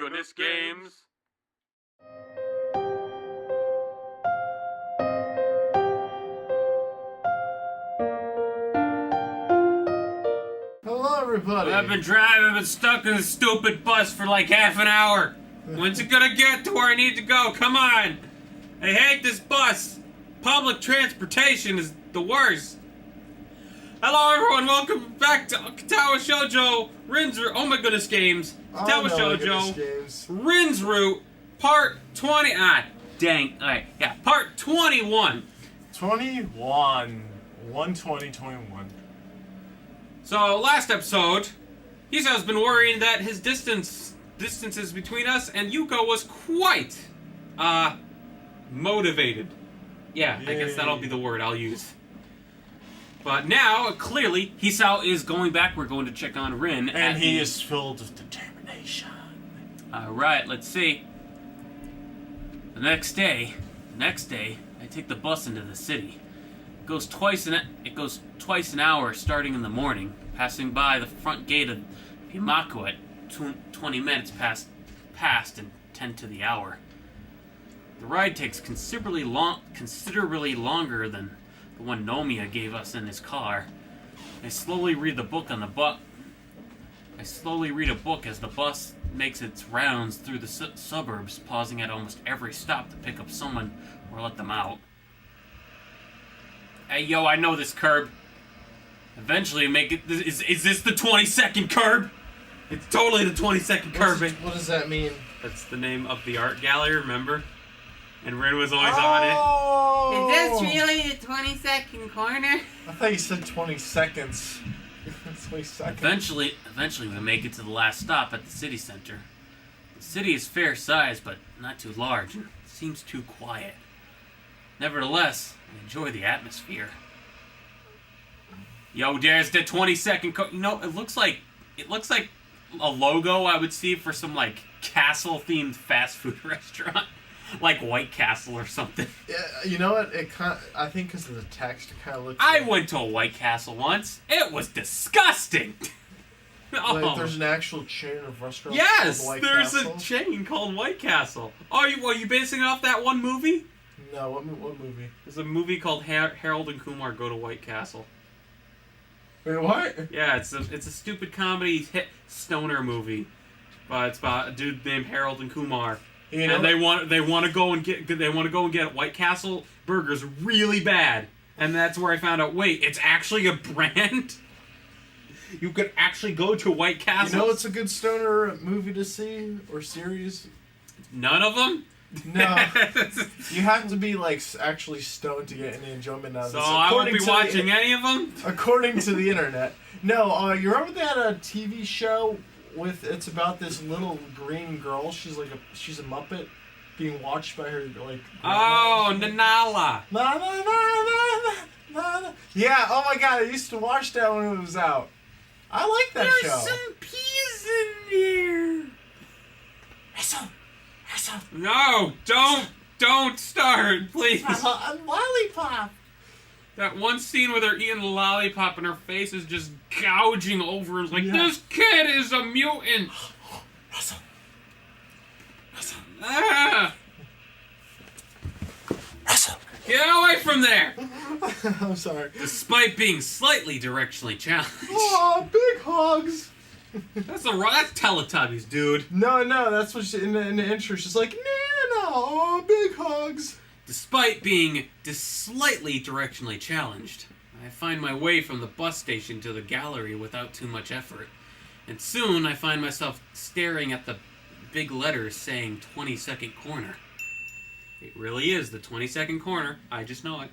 Goodness Games. Hello, everybody. I've been stuck in this stupid bus for like half an hour. When's it gonna get to where I need to go? Come on. I hate this bus. Public transportation is the worst. Hello, everyone. Welcome back to Katawa Shoujo, Oh my goodness games. Katawa Shoujo, Rin's Route, part 20. Dang. Alright, yeah, part 21. 21. So, last episode, Hisao's been worrying that his distances between us and Yuko was quite, motivated. Yeah, I guess that'll be the word I'll use. But now, clearly, Hisao is going back. We're going to check on Rin. And he is filled with determination. Alright, let's see. The next day, I take the bus into the city. It goes twice an hour starting in the morning, passing by the front gate of Himako at 20 minutes past and 10 to the hour. The ride takes considerably longer than the one Nomiya gave us in his car. I slowly read a book as the bus makes its rounds through the suburbs, pausing at almost every stop to pick up someone or let them out. Hey, yo, I know this curb. Eventually make it... Is this the 22nd curb? It's totally the 22nd curb. What does that mean? That's the name of the art gallery, remember? And Rin was always on it. Is this really the 22nd corner? I thought you said 20 seconds. 20 seconds. Eventually we make it to the last stop at the city center. The city is fair size, but not too large, and seems too quiet. Nevertheless, I enjoy the atmosphere. Yo, there's the 22nd You know, it looks like a logo I would see for some, like, castle-themed fast food restaurant. Like White Castle or something. Yeah, you know what? I think because of the text, it kind of looks I went to a White Castle once. It was disgusting. Like there's an actual chain of restaurants yes, called White there's Castle? a chain called White Castle. Are you basing it off that one movie? No, what movie? There's a movie called Harold and Kumar Go to White Castle. Wait, what? Yeah, it's a stupid comedy hit stoner movie, but it's about a dude named Harold and Kumar, You know and they want to go and get White Castle burgers really bad, and that's where I found out. Wait, it's actually a brand. You could actually go to White Castle. You know what's a good stoner movie to see or series? None of them. No, you have to be like actually stoned to get any enjoyment out of So this. I won't be watching any of them. According to the internet, no. You remember that TV show it's about this little green girl? She's a Muppet being watched by her like. Oh, Nanala. Na na na na na na. Yeah. Oh my God! I used to watch that when it was out. I like that show. There's some peas in there. No, don't start, please. A lollipop. That one scene where they're eating a lollipop and her face is just gouging over and like, this kid is a mutant. Ah. Get away from there. I'm sorry. Despite being slightly directionally challenged. Oh, big hugs. That's Teletubbies, dude. No, that's what in the intro. She's like, Nana, oh, big hugs. Despite being slightly directionally challenged, I find my way from the bus station to the gallery without too much effort. And soon I find myself staring at the big letters saying 22nd corner. It really is the 22nd corner. I just know it.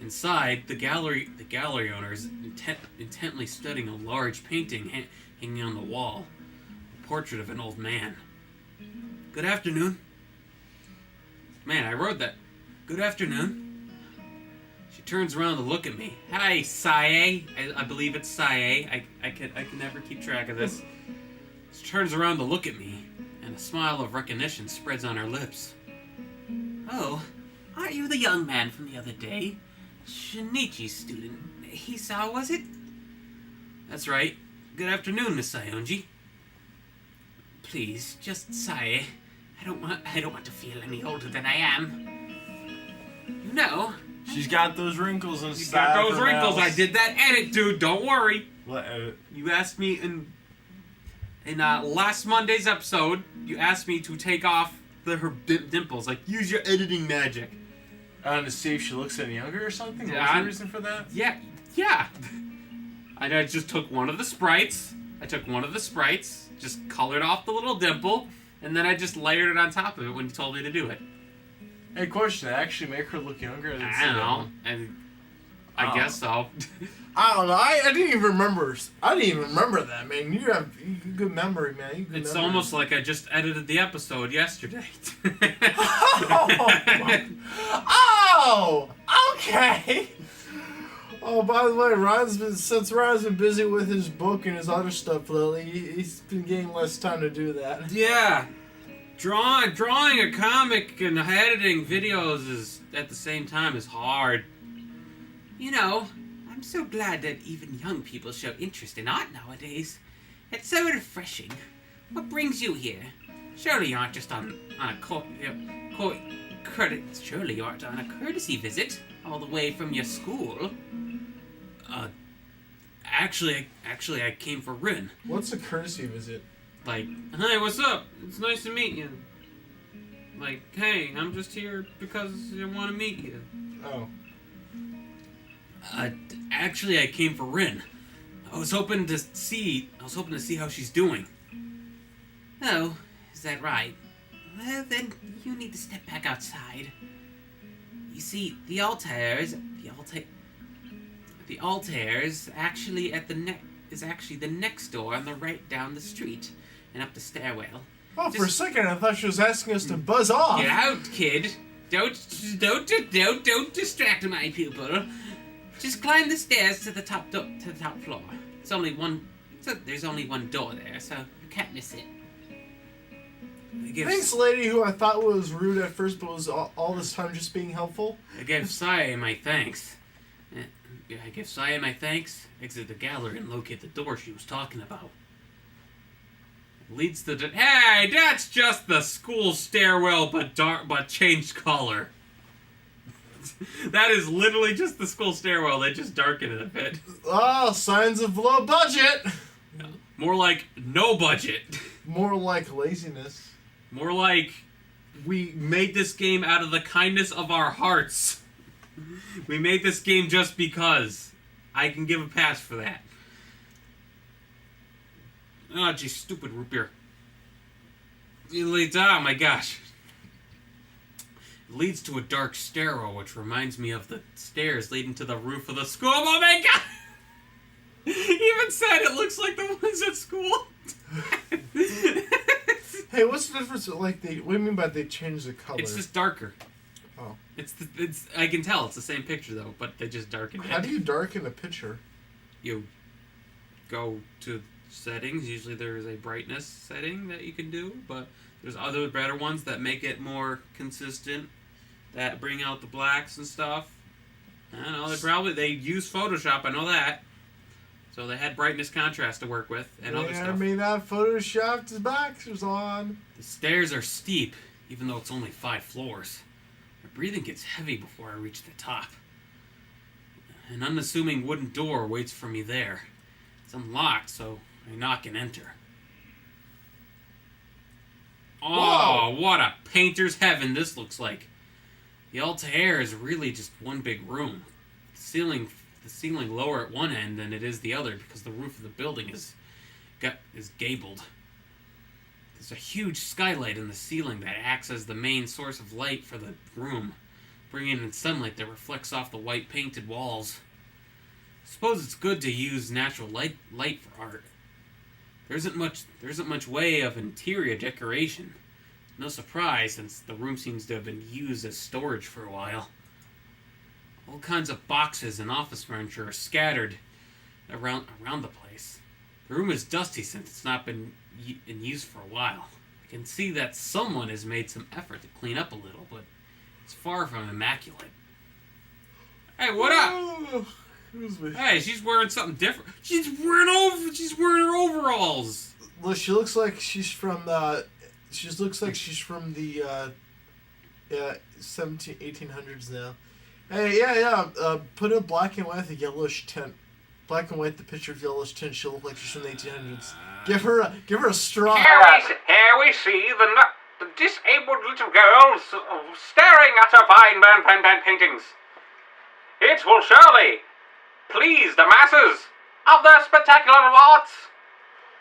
Inside, the gallery owner is intently studying a large painting hanging on the wall. A portrait of an old man. Good afternoon. Man, I wrote that. Good afternoon. She turns around to look at me. Hi, Sae. I believe it's Sae. I can never keep track of this. She turns around to look at me, and a smile of recognition spreads on her lips. Oh, aren't you the young man from the other day? Shinichi's student. Hisao, was it? That's right. Good afternoon, Miss Sayonji. please, just sigh. I don't want to feel any older than I am. You know. She's got those wrinkles and She's stuff. got those wrinkles. I did that edit, dude. Don't worry. What edit? You asked me in last Monday's episode. You asked me to take off her dimples. Like, use your editing magic. To see if she looks any younger or something? What was the reason for that? Yeah. I just took one of the sprites. Just colored off the little dimple, and then I just layered it on top of it when you told me to do it. Hey, question, did it actually make her look younger? I don't know. And I guess so. I don't know. I didn't even remember. I didn't even remember that, man. You have good memory, man. It's almost like I just edited the episode yesterday. Oh, okay. Oh, by the way, since Ron's been busy with his book and his other stuff lately, he's been getting less time to do that. Yeah. Drawing a comic and editing videos is at the same time is hard. You know, I'm so glad that even young people show interest in art nowadays. It's so refreshing. What brings you here? Surely you aren't just on a surely you aren't on a courtesy visit all the way from your school. Actually, I came for Rin. What's a courtesy visit? Like, hi, what's up? It's nice to meet you. Like, hey, I'm just here because I want to meet you. Oh. Actually, I came for Rin. I was hoping to see how she's doing. Oh, is that right? Well, then you need to step back outside. You see, the altar is actually the next door on the right down the street and up the stairwell. Oh, for a second I thought she was asking us to buzz off. Get out, kid! Don't distract my pupil. Just climb the stairs to the top floor. There's only one door there, so you can't miss it. Thanks, lady, who I thought was rude at first, but was all this time just being helpful. I gave Saya my thanks. Exit the gallery and locate the door she was talking about. It leads to hey, that's just the school stairwell, but changed color. That is literally just the school stairwell. They just darken it a bit. Oh, signs of low budget. More like no budget. More like laziness. More like we made this game out of the kindness of our hearts. We made this game just because. I can give a pass for that. Oh, geez, stupid root beer. Oh my gosh. It leads to a dark stairwell, which reminds me of the stairs leading to the roof of the school. Oh my god! He even said it looks like the ones at school. Hey, what's the difference? What do you mean by they changed the color? It's just darker. Oh. It's I can tell it's the same picture though, but they just darkened it. How do you darken a picture? You go to settings. Usually there is a brightness setting that you can do, but there's other better ones that make it more consistent, that bring out the blacks and stuff. I don't know. They use Photoshop. I know that. So they had brightness contrast to work with and other stuff. I mean, that photoshopped his boxers on. The stairs are steep, even though it's only 5 floors. My breathing gets heavy before I reach the top. An unassuming wooden door waits for me there. It's unlocked, so I knock and enter. Oh, Whoa. What a painter's heaven this looks like. The altar is really just one big room. The ceiling lower at one end than it is the other because the roof of the building is gabled. There's a huge skylight in the ceiling that acts as the main source of light for the room, bringing in sunlight that reflects off the white painted walls. I suppose it's good to use natural light for art. There isn't much way of interior decoration. No surprise, since the room seems to have been used as storage for a while. All kinds of boxes and office furniture are scattered around the place. The room is dusty since it's not been in use for a while. I can see that someone has made some effort to clean up a little, but it's far from immaculate. Hey, what up? Excuse me. Hey, she's wearing something different. She's wearing her overalls. Look, she looks like she's from the. She looks like she's from the 1800s now. Hey, yeah. Put a black and white with a yellowish tint. Black and white, the picture of yellowish tint. She'll look like she's from the 1800s. Give her a straw. Here we see the disabled little girl staring at her fine paintings. It will surely please the masses of their spectacular arts.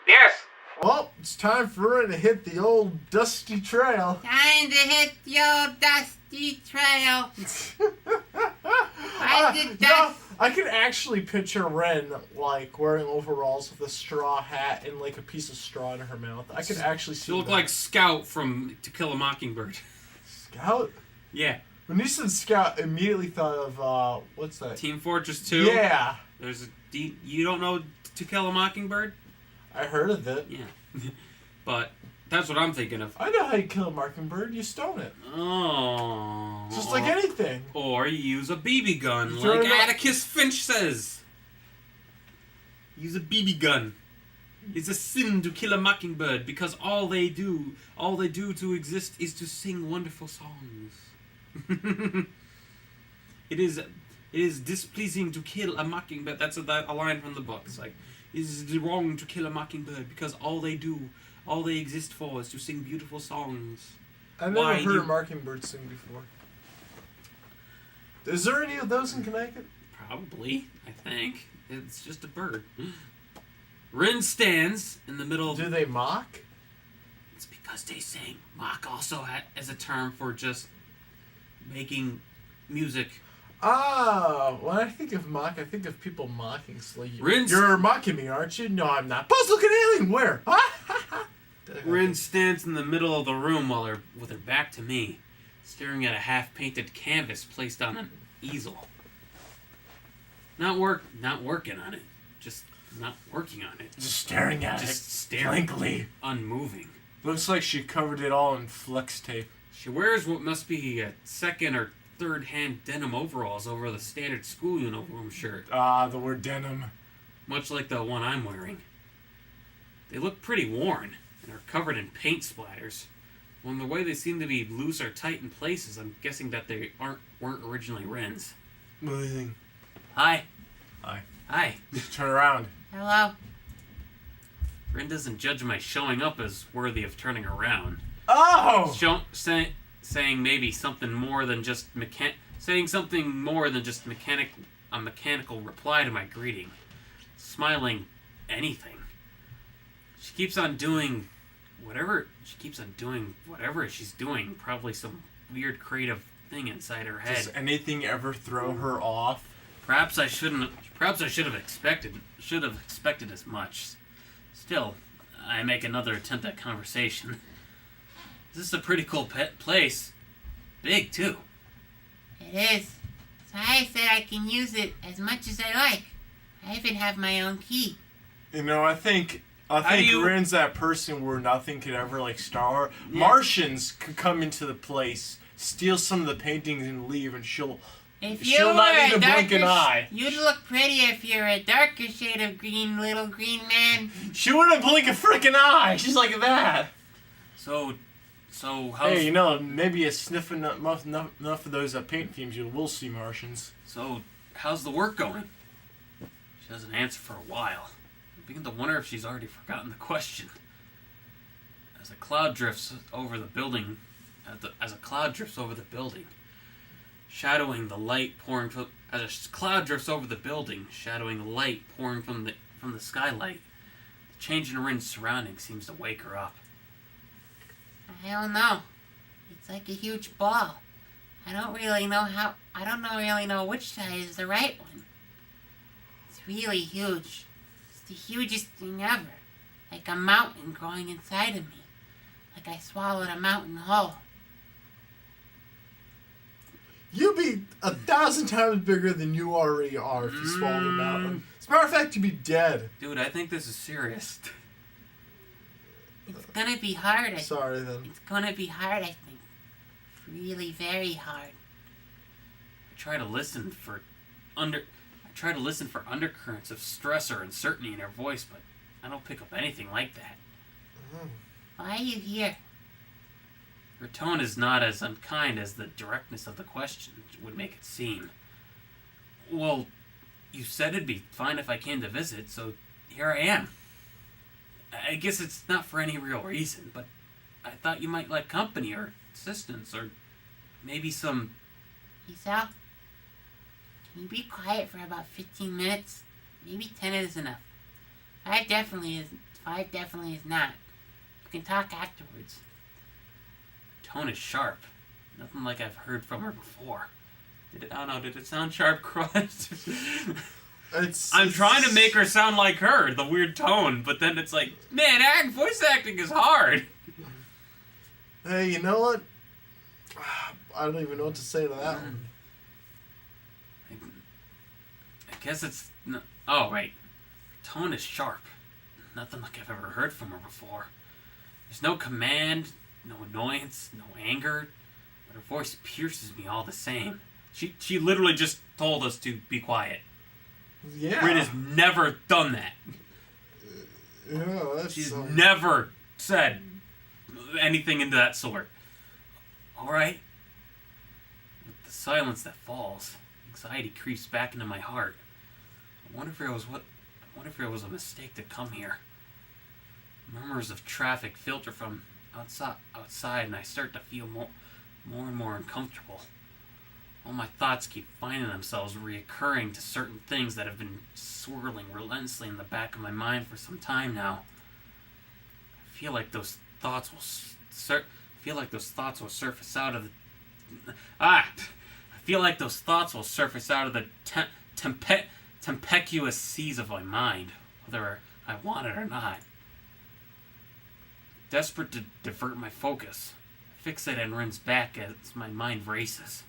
Yes. Well, it's time for her to hit the old dusty trail. Time to hit the old dusty trail. I can actually picture Ren like wearing overalls with a straw hat and like a piece of straw in her mouth. I can actually see. She looked like Scout from To Kill a Mockingbird. Scout? Yeah. When you said Scout, I immediately thought of what's that? Team Fortress 2. Yeah. You don't know To Kill a Mockingbird? I heard of it. Yeah. But that's what I'm thinking of. I know how you kill a mockingbird. You stone it. Oh. Just like anything. Or you use a BB gun, Throw like it up. Atticus Finch says. Use a BB gun. It's a sin to kill a mockingbird because all they do to exist is to sing wonderful songs. It is displeasing to kill a mockingbird. That's a line from the book. It's like, it is wrong to kill a mockingbird because all they exist for is to sing beautiful songs. I've never heard a mockingbird sing before. Is there any of those in Connecticut? Probably, I think. It's just a bird. Rin stands in the middle. Do they mock? It's because they sing. Mock also as a term for just making music. Ah, when I think of mock, I think of people mocking. So like, Rin's- you're mocking me, aren't you? No, I'm not. Post-looking alien, where? Rin stands in the middle of the room with her back to me, staring at a half-painted canvas placed on an easel. Not working on it. Just not working on it. Just staring at Just it. staring. Blankly. Unmoving. Looks like she covered it all in flex tape. She wears what must be a second or third-hand denim overalls over the standard school uniform shirt. Ah, the word denim. Much like the one I'm wearing. They look pretty worn and are covered in paint splatters. From the way they seem to be loose or tight in places, I'm guessing that they weren't originally Ren's. What do you think? Hi. Hi. Hi. Turn around. Hello. Ren doesn't judge my showing up as worthy of turning around. Oh! Saying maybe something more than just a mechanical reply to my greeting. Smiling anything. She keeps on doing whatever she's doing. Probably some weird creative thing inside her head. Does anything ever throw her off? Perhaps I should have expected as much. Still, I make another attempt at conversation. This is a pretty cool place. Big, too. It is. So I said I can use it as much as I like. I even have my own key. You know, I think Rin's that person where nothing could ever like star. Yeah. Martians could come into the place, steal some of the paintings and leave, and she'll If not need to blink an eye. You'd look prettier if you're a darker shade of green, little green man. She wouldn't blink a freaking eye. She's like that. So how's... Hey, you know, maybe a sniff enough of those paint fumes, you will see Martians. So, how's the work going? She doesn't answer for a while. I begin to wonder if she's already forgotten the question. As a cloud drifts over the building, shadowing the light pouring from the skylight, the change in Rin's surroundings seems to wake her up. I don't know. It's like a huge ball. I don't really know which side is the right one. It's really huge. It's the hugest thing ever. Like a mountain growing inside of me. Like I swallowed a mountain whole. You'd be 1,000 times bigger than you already are if you swallowed a mountain. As a matter of fact, you'd be dead. Dude, I think this is serious. It's gonna be hard. Sorry, then. It's gonna be hard, I think. Really very hard. I try to listen for I try to listen for undercurrents of stress or uncertainty in her voice, but I don't pick up anything like that. Why are you here? Her tone is not as unkind as the directness of the question would make it seem. Well, you said it'd be fine if I came to visit, so here I am. I guess it's not for any real reason, but I thought you might like company or assistance or maybe some... Isao, can you be quiet for about 15 minutes? Maybe 10 is enough. 5 definitely is not. You can talk afterwards. Tone is sharp. Nothing like I've heard from her before. Did it sound sharp, Crunch? I'm trying to make her sound like her, the weird tone, but then it's like, man, voice acting is hard. Hey, you know what? I don't even know what to say to that one. I guess it's... Oh, right. Tone is sharp. Nothing like I've ever heard from her before. There's no command, no annoyance, no anger, but her voice pierces me all the same. She literally just told us to be quiet. Yeah. Rin has never done that. Yeah, that's She's never said anything into that sort. Alright? With the silence that falls, anxiety creeps back into my heart. I wonder if it was a mistake to come here. Murmurs of traffic filter from outside, and I start to feel more and more uncomfortable. All my thoughts keep finding themselves reoccurring to certain things that have been swirling relentlessly in the back of my mind for some time now. I feel like those thoughts will surface out of the tempestuous seas of my mind, whether I want it or not. Desperate to divert my focus, I fixate on Rin's back as my mind races.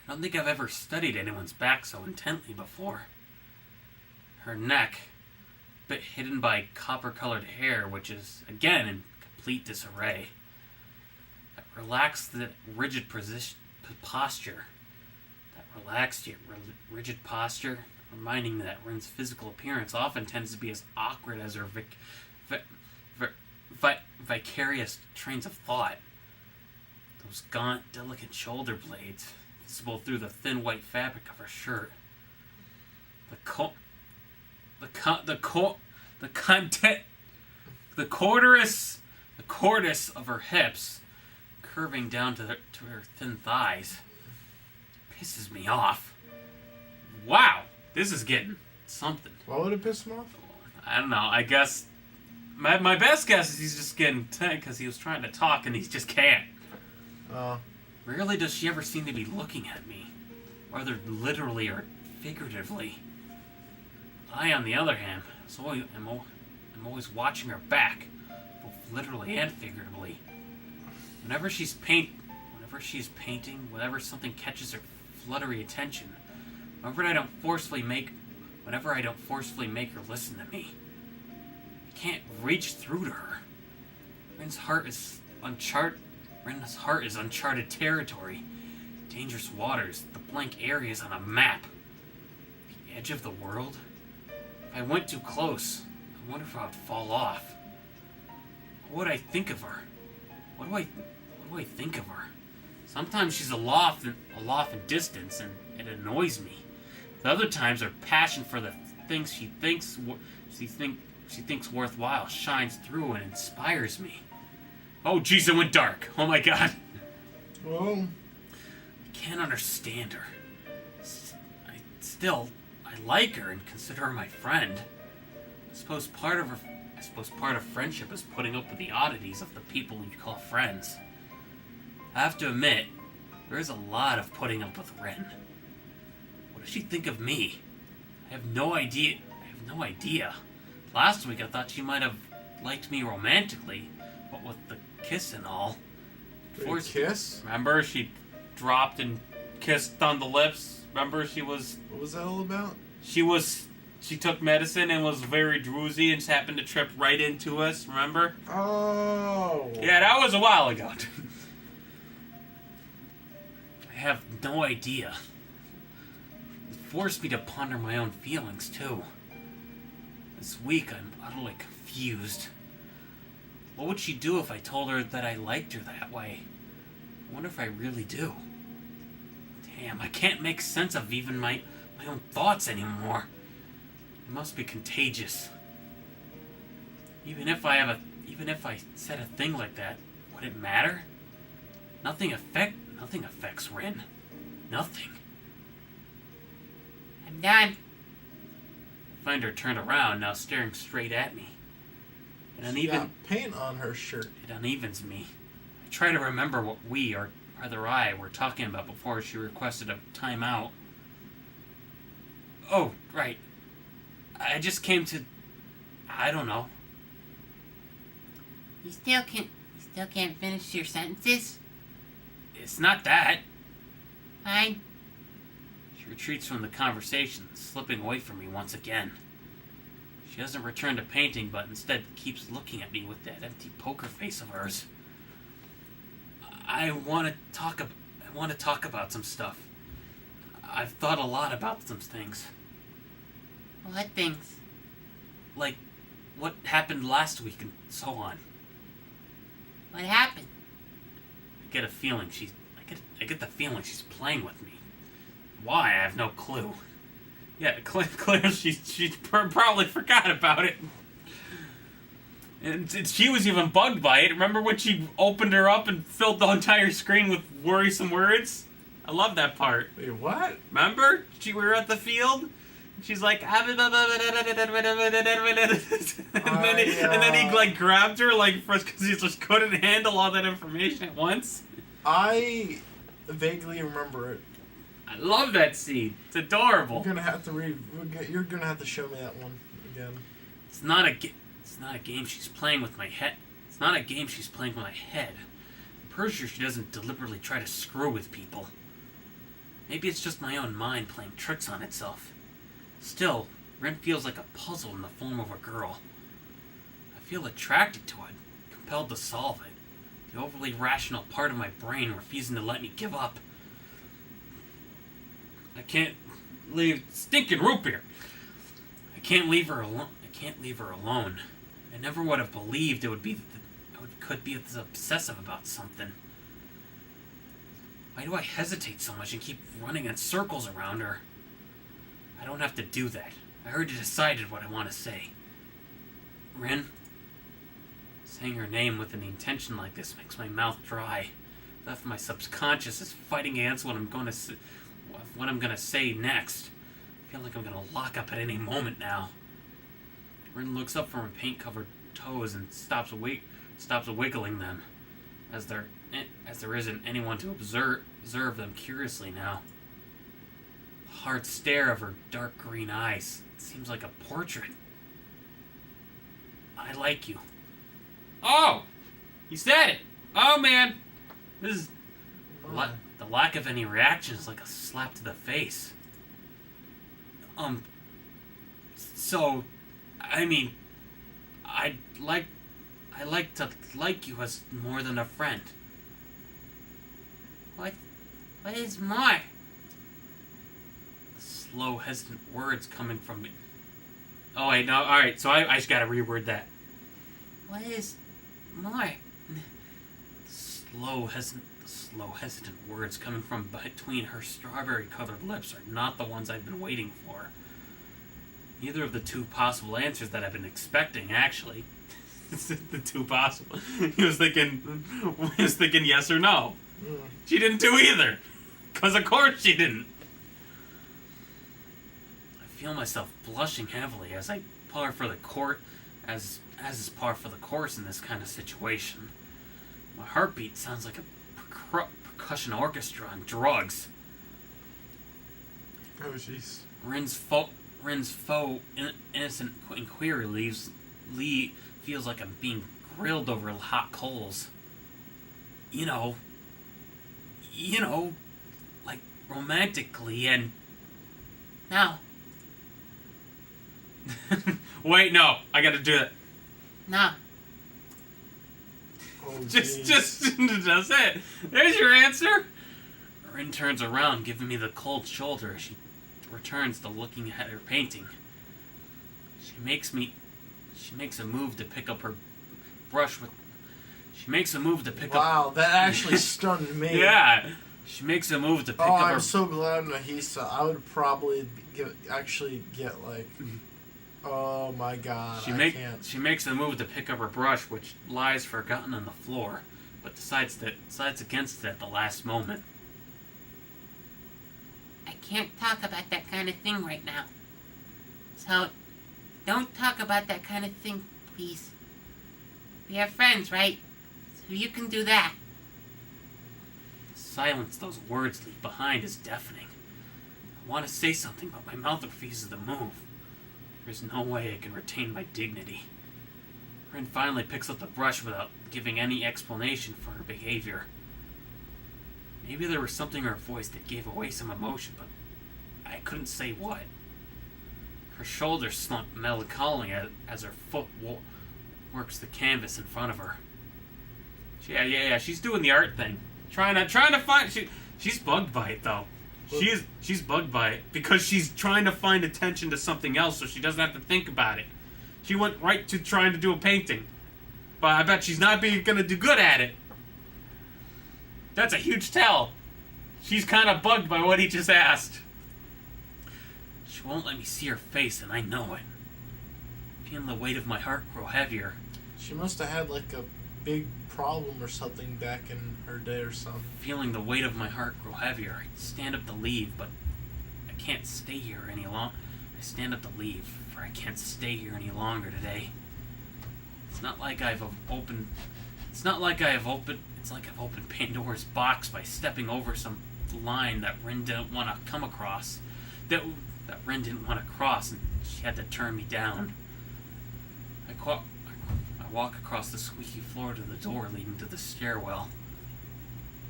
I don't think I've ever studied anyone's back so intently before. Her neck, a bit hidden by copper-colored hair, which is, again, in complete disarray. That relaxed, rigid posture. That relaxed yet rigid posture, reminding me that Rin's physical appearance often tends to be as awkward as her vicarious trains of thought. Those gaunt, delicate shoulder blades, visible through the thin white fabric of her shirt. The cordis of her hips, curving down to her thin thighs, pisses me off. Wow, this is getting something. Why would it piss him off? I don't know. I guess my best guess is he's just getting tight because he was trying to talk and he just can't. Rarely does she ever seem to be looking at me, whether literally or figuratively. I, on the other hand, am always watching her back, both literally and figuratively. Whenever she's painting, whenever something catches her fluttery attention, whenever I don't forcefully make her listen to me, I can't reach through to her. Rin's heart is uncharted territory, dangerous waters, the blank areas on a map, the edge of the world. If I went too close, I wonder if I would fall off. What would I think of her? What do I think of her? Sometimes she's aloft in distance, and it annoys me. The other times, her passion for the things she thinks worthwhile shines through and inspires me. Oh, jeez, it went dark. Oh my God. Well, I can't understand her. I like her and consider her my friend. I suppose part of friendship is putting up with the oddities of the people you call friends. I have to admit, there is a lot of putting up with Rin. What does she think of me? I have no idea. Last week I thought she might have liked me romantically, but with the kiss and all. Kiss? Remember, she dropped and kissed on the lips. Remember, she was... What was that all about? She took medicine and was very droozy and just happened to trip right into us, remember? Oh. Yeah, that was a while ago. I have no idea. forced me to ponder my own feelings, too. This week, I'm utterly confused. What would she do if I told her that I liked her that way? I wonder if I really do. Damn, I can't make sense of even my own thoughts anymore. It must be contagious. Even if I said a thing like that, would it matter? Nothing affects Rin. Nothing. I'm done. I find her turned around, now staring straight at me. She got paint on her shirt. It unevens me. I try to remember what we, or rather I, were talking about before she requested a timeout. Oh, right. I just came to... I don't know. You still can't finish your sentences? It's not that. Fine. She retreats from the conversation, slipping away from me once again. She doesn't return to painting, but instead keeps looking at me with that empty poker face of hers. I want to talk about some stuff. I've thought a lot about some things. What things? Like what happened last week and so on. What happened? I get the feeling she's playing with me. Why? I have no clue. Yeah, clearly she probably forgot about it. And she was even bugged by it. Remember when she opened her up and filled the entire screen with worrisome words? I love that part. Wait, what? Remember? We were at the field. She's like, and then he like grabbed her like first because he just couldn't handle all that information at once. I vaguely remember it. I love that scene. It's adorable. You're gonna have to You're gonna have to show me that one again. It's not a game she's playing with my head. It's not a game she's playing with my head. I'm pretty sure she doesn't deliberately try to screw with people. Maybe it's just my own mind playing tricks on itself. Still, Rin feels like a puzzle in the form of a girl. I feel attracted to it, compelled to solve it. The overly rational part of my brain refusing to let me give up. I can't leave stinking root beer. I can't leave her alone. I never would have believed it could be this obsessive about something. Why do I hesitate so much and keep running in circles around her? I don't have to do that. I already decided what I want to say. Rin? Saying her name with an intention like this makes my mouth dry. As if my subconscious is fighting against what I'm going to say next. I feel like I'm going to lock up at any moment now. Rin looks up from her paint-covered toes and stops wiggling them, as there isn't anyone to observe them curiously now. The hard stare of her dark green eyes. It seems like a portrait. I like you. Oh! He said it! Oh, man! This is... The lack of any reaction is like a slap to the face. So, I mean, I'd like to like you as more than a friend. What is more? The slow, hesitant words coming from me. Oh, wait, no, alright, so I just gotta reword that. What is more? The slow, hesitant words coming from between her strawberry-colored lips are not the ones I've been waiting for. Neither of the two possible answers that I've been expecting, actually. The two possible. He was thinking yes or no. She didn't do either. Because of course she didn't. I feel myself blushing heavily as I par for the court, as is par for the course in this kind of situation. My heartbeat sounds like a percussion orchestra on drugs. Oh, jeez. Rin's faux innocent inquiry feels like I'm being grilled over hot coals. You know, like romantically and... No. Wait, no, I gotta do it. No. Oh, Just that's it. There's your answer. Rin turns around, giving me the cold shoulder as she returns to looking at her painting. She makes a move to pick up her brush with. She makes a move to pick up. Wow, that actually stunned me. Yeah. She makes a move to pick up I'm her. so glad I'm Nahisa. I would probably get like, oh my god, I can't. She makes a move to pick up her brush, which lies forgotten on the floor, but decides against it at the last moment. I can't talk about that kind of thing right now. So, don't talk about that kind of thing, please. We are friends, right? So you can do that. The silence those words leave behind is deafening. I want to say something, but my mouth refuses to move. There's no way I can retain my dignity. Rin finally picks up the brush without giving any explanation for her behavior. Maybe there was something in her voice that gave away some emotion, but I couldn't say what. Her shoulders slump melancholy as her foot works the canvas in front of her. Yeah. She's doing the art thing, trying to find. She's bugged by it though. She's bugged by it because she's trying to find attention to something else, so she doesn't have to think about it. She went right to trying to do a painting, but I bet she's not gonna do good at it. That's a huge tell. She's kind of bugged by what he just asked. She won't let me see her face, and I know it. Feeling the weight of my heart grow heavier. She must have had like a big problem or something back in her day or something. Feeling the weight of my heart grow heavier, I stand up to leave, but I can't stay here any longer. I stand up to leave, for I can't stay here any longer today. It's like I've opened Pandora's box by stepping over some line that Rin didn't want to come across. That Rin didn't want to cross, and she had to turn me down. I walk across the squeaky floor to the door leading to the stairwell.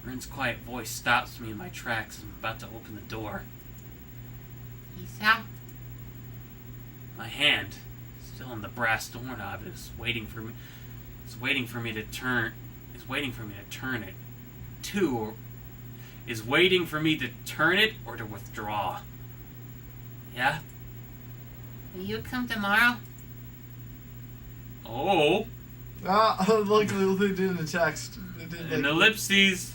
Rin's quiet voice stops me in my tracks as I'm about to open the door. Isa? My hand, still on the brass doorknob, is waiting for me to turn it or to withdraw. Yeah? Will you come tomorrow? Oh. Luckily they did in the text. They did An like ellipses.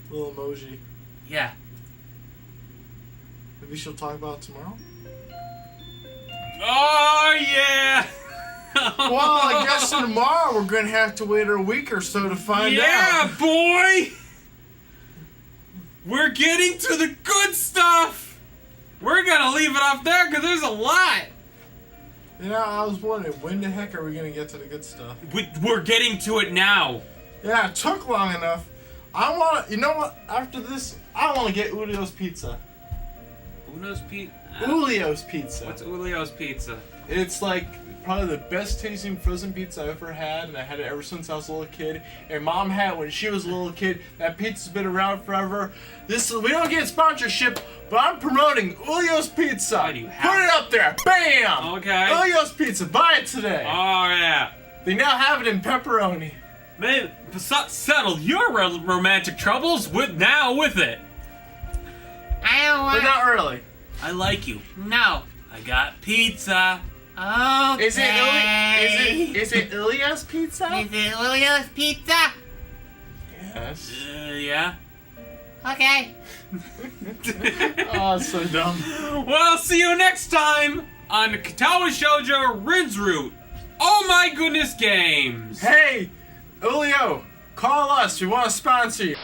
little emoji. Yeah. Maybe she'll talk about it tomorrow? Oh, yeah! Well, I guess tomorrow we're gonna have to wait a week or so to find out. Yeah, boy! We're getting to the good stuff! We're gonna leave it off there because there's a lot! Yeah, I was wondering, when the heck are we gonna get to the good stuff? We're getting to it now. Yeah, it took long enough. You know what? After this, I want to get Ulio's pizza. Uno's pizza? Ulio's pizza. What's Ulio's pizza? It's like probably the best tasting frozen pizza I've ever had, and I had it ever since I was a little kid. And Mom had it when she was a little kid. That pizza's been around forever. We don't get sponsorship, but I'm promoting Ulio's Pizza. Why do you have Put it up there. Bam! Okay. Ulio's Pizza. Buy it today. Oh, yeah. They now have it in pepperoni. Man, settle your romantic troubles with it. I don't want. But not really. I like you. No. I got pizza. Okay. Is it Ulio's Pizza? Is it Julio's Pizza? Yes. Yeah. Okay. Oh, so dumb. Well, see you next time on Katawa Shoujo Rin's Route. Oh my goodness games. Hey, Ulio, call us. We want to sponsor you.